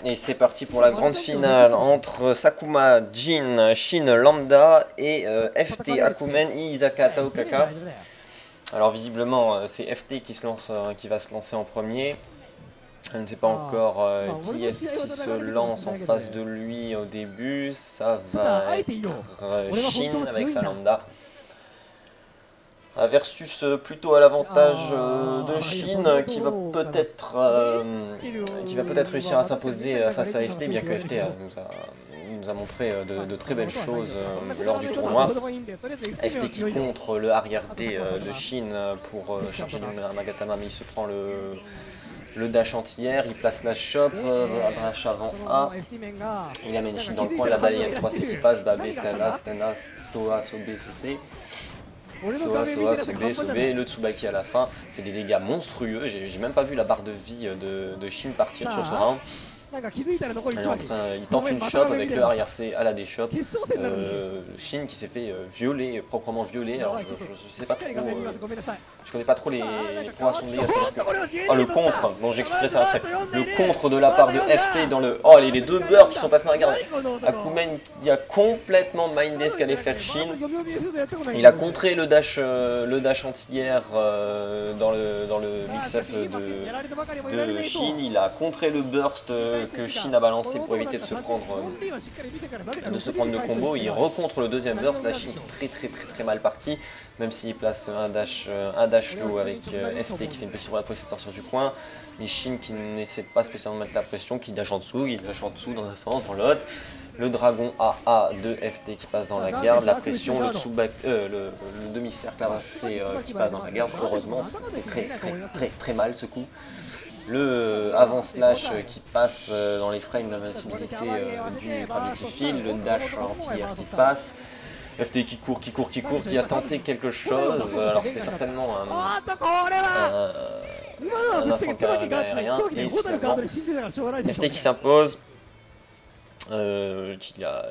Et c'est parti pour la grande finale entre Sakuma, Jin, Shin, Lambda et FT, Akumen, Isaka, Taokaka. Alors visiblement c'est FT qui va se lancer en premier. Je ne sais pas encore qui est-ce qui se lance en face de lui au début. Ça va être Shin avec sa Lambda. Versus plutôt à l'avantage de Shin qui va peut-être réussir à s'imposer face à FT, bien que FT nous a montré de très belles choses lors du tournoi. FT qui contre le arrière D de Shin pour charger du Magatama, mais il se prend le dash anti-air, il place la chop, dash avant A, il amène Shin dans le coin, la balayette 3C qui passe, B, Stana, Stoa, Sobe, Sosé. Soa, Sobe, le Tsubaki à la fin fait des dégâts monstrueux. J'ai même pas vu la barre de vie de Shin partir sur ce round. Il tente une shot avec le arrière C à la déshot. Shin qui s'est fait violer, proprement violer. Alors je sais pas trop, je connais pas trop les progressions de dégâts. Oh, le contre, bon j'expliquerai ça après. Le contre de la part de FT dans le... Oh, les deux bursts qui sont passés dans la garde. Akumen qui a complètement mindé ce qu'allait faire Shin. Il a contré le dash anti-air dans le mix-up de Shin. Il a contré le burst que Shin a balancé pour éviter de se prendre de combo. Il recontre le deuxième burst. La Shin très mal partie, même s'il place un dash low avec FT qui fait une petite roue pour essayer de sortir du coin. Et Shin qui n'essaie pas spécialement de mettre la pression, qui dash en dessous, il dash en dessous dans un sens, dans l'autre. Le dragon AA de FT qui passe dans la garde, la pression, le demi-cercle avancé qui passe dans la garde. Heureusement, c'était très mal ce coup. Le avant slash qui passe dans les frames de l'invincibilité du Gravity Field, le dash anti-air qui passe, FT qui court, qui a tenté quelque chose, alors c'était certainement un instant aérien, et finalement FT qui s'impose, qui a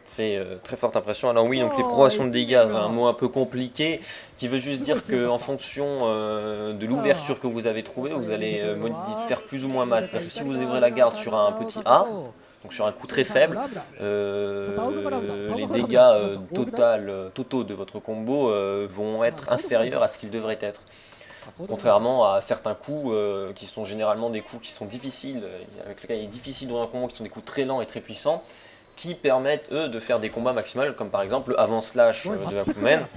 fait très forte impression. Alors oui, donc les progressions de dégâts, un mot un peu compliqué, qui veut juste dire qu'en fonction de l'ouverture que vous avez trouvée, vous allez faire plus ou moins mal. C'est-à-dire que si vous ouvrez la garde sur un petit A, donc sur un coup très faible, les dégâts totaux de votre combo vont être inférieurs à ce qu'ils devraient être. Contrairement à certains coups qui sont généralement des coups qui sont difficiles, avec lesquels il est difficile d'ouvrir un combo, qui sont des coups très lents et très puissants, qui permettent eux de faire des combats maximales, comme par exemple le avant slash de Akumen,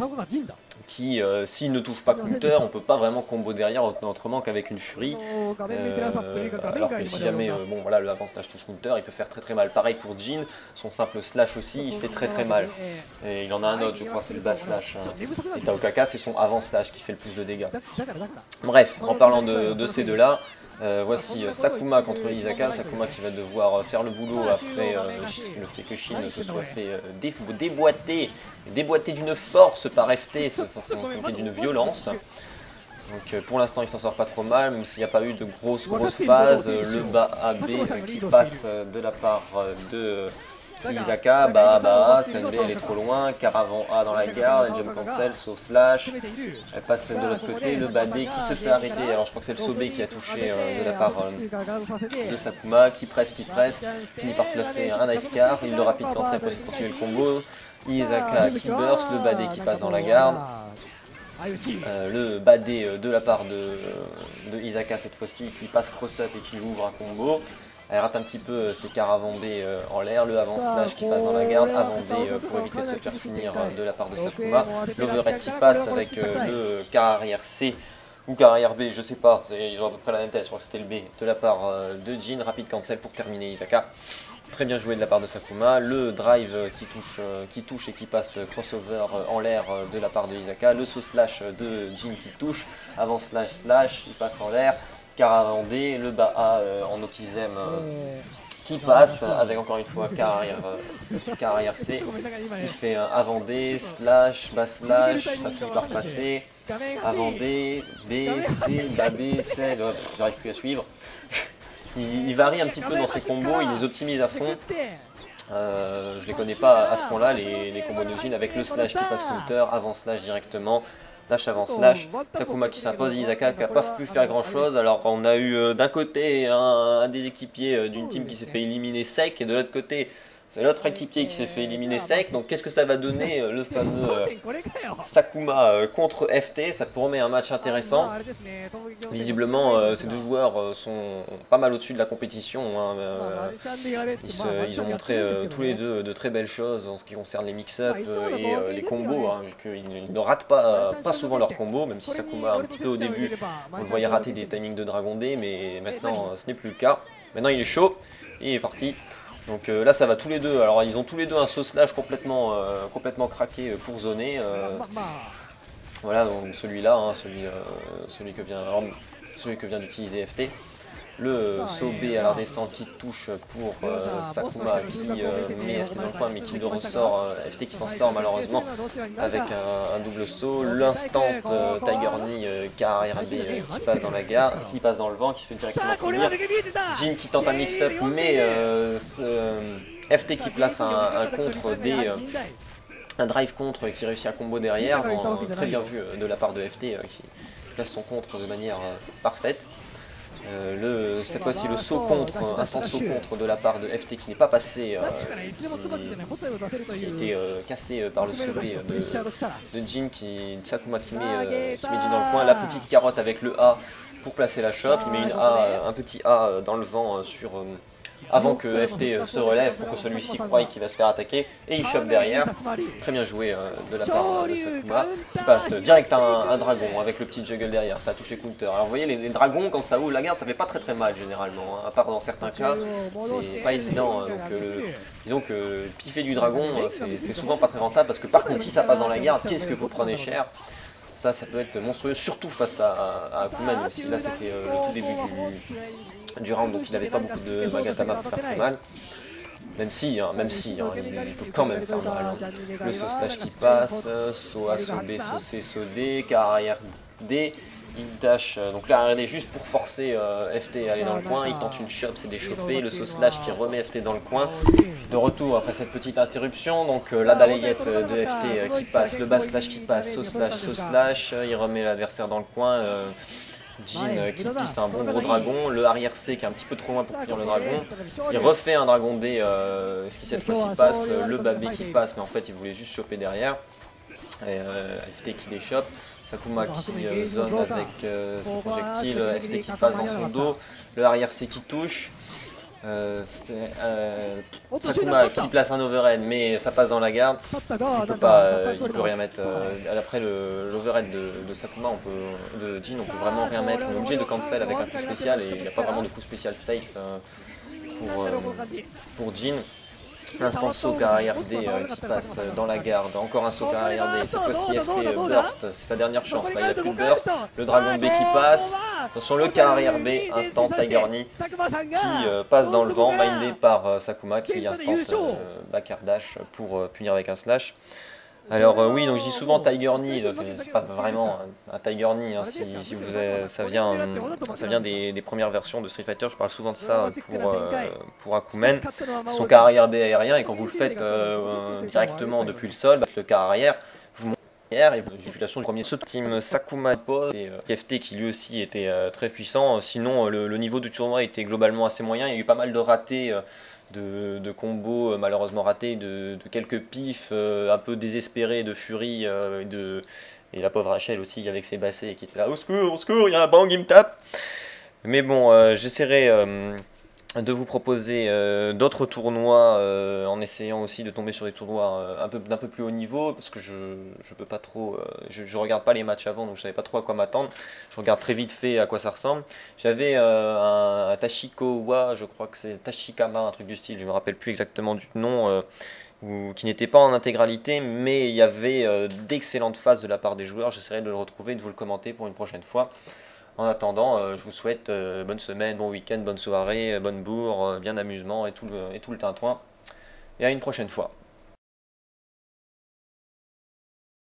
qui s'il ne touche pas counter, on peut pas vraiment combo derrière autrement qu'avec une furie, alors que si jamais bon voilà, le avant slash touche counter, il peut faire très mal. Pareil pour Jin, son simple slash aussi il fait très mal, et il en a un autre, je crois, c'est le bas slash, et Taokaka c'est son avant slash qui fait le plus de dégâts. Bref, en parlant de ces deux là, voici Sakuma contre Isaka. Sakuma qui va devoir faire le boulot après le fait que Shin se soit fait déboîter d'une force par FT, c'était d'une violence. Donc pour l'instant il s'en sort pas trop mal, même s'il n'y a pas eu de grosse phase. Le bas AB qui passe de la part de Isaka, stand B elle est trop loin, caravan A dans la garde, elle jump cancel, saut slash, elle passe de l'autre côté, le bas D qui se fait arrêter, alors je crois que c'est le Sobe qui a touché de la part de Sakuma, qui presse, finit par placer un nice car, il le rapide cancel pour continuer le combo, Isaka qui burst, le bas D qui passe dans la garde. Le bas D de la part de Isaka cette fois-ci qui passe cross-up et qui ouvre un combo. Elle rate un petit peu ses caravans B en l'air, le avant slash qui passe dans la garde, avant D pour éviter de se faire finir de la part de Sakuma, l'overhead qui passe avec le car arrière C ou car arrière B, je sais pas, ils ont à peu près la même tête, je crois que c'était le B, de la part de Jin, rapide cancel pour terminer Isaka. Très bien joué de la part de Sakuma, le drive qui touche et qui passe crossover en l'air de la part de Isaka, le saut slash de Jin qui touche, avant slash, il passe en l'air, car avant D, le bas A en Okizem qui passe avec encore une fois car arrière C, il fait un avant D, slash, bas slash, ça finit par passer, avant D, B, C, bas B, C, j'arrive plus à suivre. Il varie un petit peu dans ses combos, il les optimise à fond. Je les connais pas à ce point là, les combos de Jin avec le slash qui passe counter, avant slash directement, Slash avant slash, Sakuma qui s'impose, Isaka qui n'a pas pu faire grand chose. Alors on a eu d'un côté un des équipiers d'une team qui s'est fait éliminer sec, et de l'autre côté c'est l'autre équipier qui s'est fait éliminer sec. Donc qu'est-ce que ça va donner le fameux Sakuma contre FT? Ça promet un match intéressant. Visiblement ces deux joueurs sont pas mal au-dessus de la compétition, hein. Ils ont montré tous les deux de très belles choses en ce qui concerne les mix-up et les combos, hein, vu qu'ils ne ratent pas souvent leurs combos, même si Sakuma un petit peu au début on le voyait rater des timings de Dragon D, mais maintenant ce n'est plus le cas. Maintenant il est chaud et il est parti. Donc là ça va tous les deux. Alors ils ont tous les deux un saut slash complètement craqué pour zoner. Voilà, donc celui-là, hein, celui que vient d'utiliser FT. Le saut B à la descente qui touche pour Sakuma qui met FT dans le coin mais qui le ressort, FT qui s'en sort malheureusement avec un double saut. L'instant Tiger Knee KRB qui passe dans la gare, qui passe dans le vent, qui se fait directement punir. Jin qui tente un mix-up mais FT qui place un contre D, un drive contre qui réussit à combo derrière, très bien vu de la part de FT qui place son contre de manière parfaite. Cette fois-ci le saut contre, instant saut contre de la part de FT qui n'est pas passé, qui a été cassé par le saut de Jin, Sakuma qui met Jin dans le coin. La petite carotte avec le A pour placer la chope, il met un petit A dans le vent avant que FT se relève pour que celui-ci croie qu'il va se faire attaquer, et il chope derrière. Très bien joué de la part de Sakuma, qui passe direct un dragon avec le petit juggle derrière, ça touche les counters. Alors vous voyez les dragons quand ça ouvre la garde ça fait pas très mal généralement, hein, à part dans certains cas, c'est pas évident, hein, donc disons que piffer du dragon c'est souvent pas très rentable, parce que par contre si ça passe dans la garde, qu'est-ce que vous prenez cher? Ça peut être monstrueux, surtout face à Akumen, même si là c'était le tout début du round, donc il n'avait pas beaucoup de Magatama pour faire très mal. Même si, il peut quand même faire mal. Hein. Le saut slash qui passe, saut A, saut B, saut C, saut D, car arrière D, il dash, donc là arrière D juste pour forcer FT à aller dans le coin, il tente une chop, c'est déchopé, le saut slash qui remet FT dans le coin. De retour après cette petite interruption, donc la balayette de FT qui passe, le bas slash qui passe, saut slash, il remet l'adversaire dans le coin. Jin qui fait un bon gros dragon, le arrière C qui est un petit peu trop loin pour finir le dragon, il refait un dragon D, ce qui cette fois-ci passe, le bas B qui passe, mais en fait il voulait juste choper derrière, et FT qui déchoppe, Sakuma qui zone avec ses projectiles, FT qui passe dans son dos, le arrière C qui touche, Sakuma qui place un overhead mais ça passe dans la garde, il peut rien mettre. Après l'overhead de Sakuma, de Jin, on peut vraiment rien mettre, on est obligé de cancel avec un coup spécial, et il n'y a pas vraiment de coup spécial safe pour Jin. Instant saut arrière D qui passe dans la garde, encore un saut arrière D, cette fois-ci FT burst, c'est sa dernière chance, là il a plus de burst, le dragon B qui passe, attention le arrière B, instant Tiger Knee qui passe dans le vent, mindé par Sakuma qui instant back dash pour punir avec un slash. Alors oui, donc je dis souvent Tiger Knee, c'est pas vraiment un Tiger Knee, hein, ça vient des premières versions de Street Fighter, je parle souvent de ça pour Akumen. Son quart arrière B aérien, et quand vous le faites directement depuis le sol, le quart arrière, vous montez arrière et vous manipulation du premier saut. Team Sakuma et FT qui lui aussi était très puissant, sinon le niveau du tournoi était globalement assez moyen, il y a eu pas mal de ratés. De combos malheureusement ratés, de quelques pifs un peu désespérés de Fury et la pauvre Rachel aussi avec ses bassets qui était là au secours, il y a un bang, il me tape. Mais bon, j'essaierai de vous proposer d'autres tournois en essayant aussi de tomber sur des tournois d'un peu plus haut niveau, parce que je peux pas trop, je regarde pas les matchs avant, donc je savais pas trop à quoi m'attendre. Je regarde très vite fait à quoi ça ressemble. J'avais un Tashikowa, je crois que c'est Tashikama, un truc du style, je me rappelle plus exactement du nom, qui n'était pas en intégralité, mais il y avait d'excellentes phases de la part des joueurs. J'essaierai de le retrouver et de vous le commenter pour une prochaine fois. En attendant, je vous souhaite bonne semaine, bon week-end, bonne soirée, bonne bourre, bien d'amusement et tout le tintouin. Et à une prochaine fois.